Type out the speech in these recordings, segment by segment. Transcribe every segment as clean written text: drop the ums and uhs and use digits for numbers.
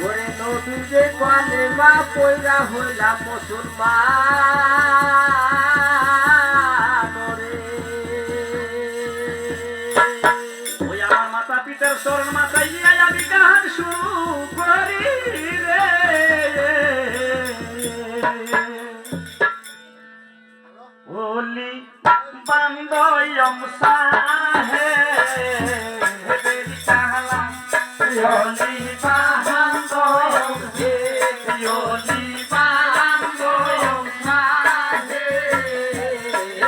ওরে নবী যে কালেমা পয়রা হইলাম মুসলমান রে। ওই আমার মাতা পিতার চরণ মাথায় নিয়ে আমি গান শুরু করি রে। ওলি বান্দয়ম সাহে বেরি কালাম ওলি বান্দয়ম হে ওলি বান্দয়ম সাহে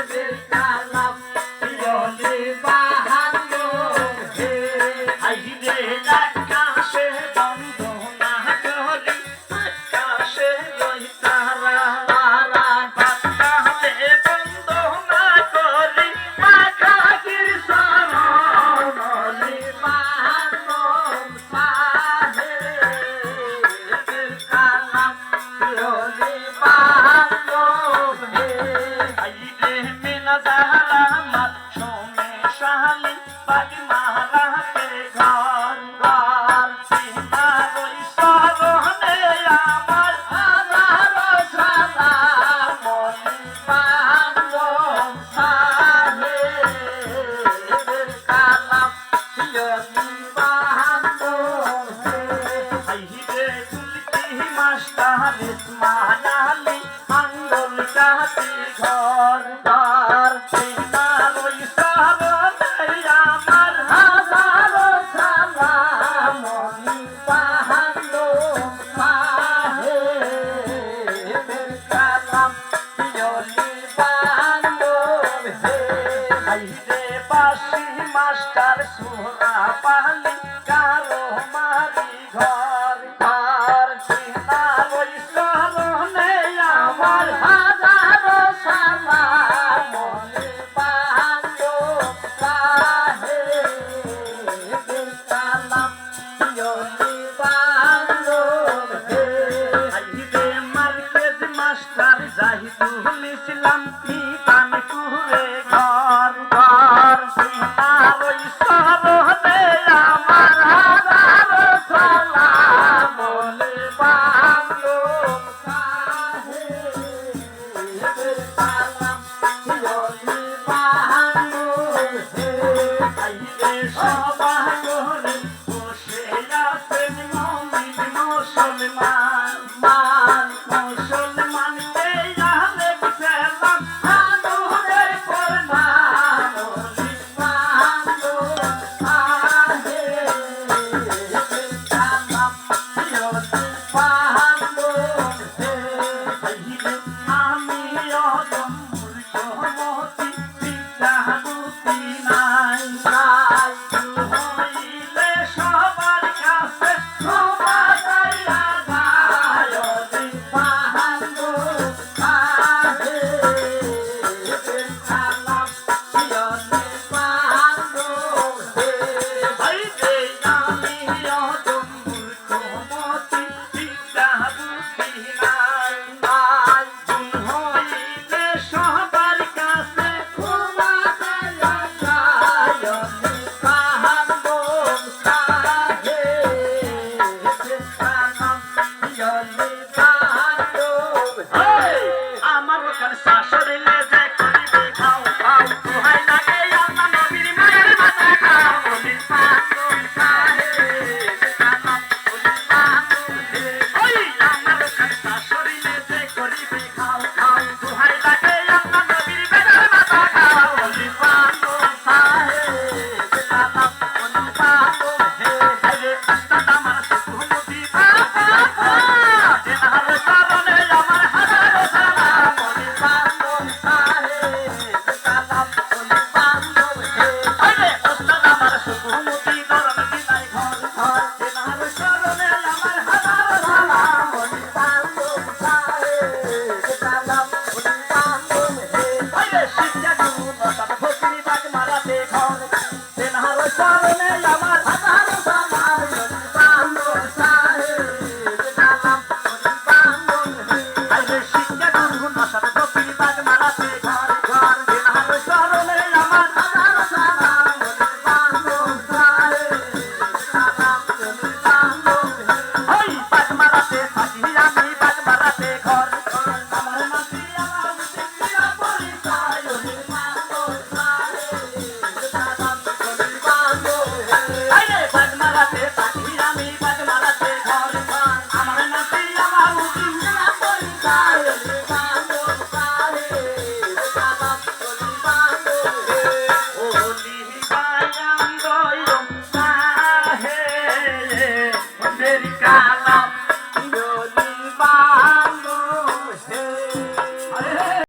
বেরি কালাম ওলি বান্দয়ম হে আইরে আকাশে বন্ধ না করি আকাশে লই তারা মাস্টার সোনা পালি কারো মারি ঘর ঘর চিনার ওই সরণে আমার হাজারো সালাম মনে বাঁধো সাহে সালাম পিয়লি বাঁধো হে আইরে মার্কেজ মাস্টার জাহিদুল ইসলাম পিতান কুরে ঘর ঘর চিনার ওই সরণে আমার হাজারো সালাম মনে বাঁধো সাহে সালাম পিয়লি বাঁধো হে আইরে সভা করে বসে আছেন মুমিন মুসলমান মান মুসলমানকে আলেক সালাম আনুরে ফরমান ওলি বাঁধো সাহে সালাম পিয়লি বাঁধো হে আইরে আমি অদম মূর্খমতি বিদ্যাবুদ্ধি নাই নাই হইলে সবার কাছে ক্ষমা চাইয়া যায় ওলি বাঁধো সাহে সালাম পিয়লি বাঁধো হে আইরে আমি অদম মূর্খমতি বিদ্যাবুদ্ধি নাই নাই হইলে সবার কাছে ক্ষমা চাইয়া যায় ওলি বাঁধো সাহে সালাম পিয়লি বাঁধো হে আমার ওখানে শাশুড়িলে যে করিবে খাও খাও দোহাই লাগে আল্লাহ নবীর মায়ের মাথা খাও ওলি বাঁধো সাহে সালাম ওলি বাঁধো হে ওই আমার ওখানে শাশুড়িলে যে করিবে খাও খাও দোহাই লাগে আল্লাহ নবীর মায়ের মাথা খাও ওলি বাঁধো সাহে সালাম ওলি বাঁধো হে হে উস্তাদ আমার সুকুমতি বাবা এনার কারণে আমার হাজারো সালাম ওলি বাঁধো সাহে সালাম ওলি বাঁধো হে হে উস্তাদ আমার সুকুমতি দরন দিলাই ঘর ঘর এনার কারণে আমার হাজারো সালাম ওলি বাঁধো সাহে সালাম ওলি বাঁধো হে হে শিক্ষা গুরু নসাদ ফকিরি বাগ মারাতে ঘর এনার কারণে আমার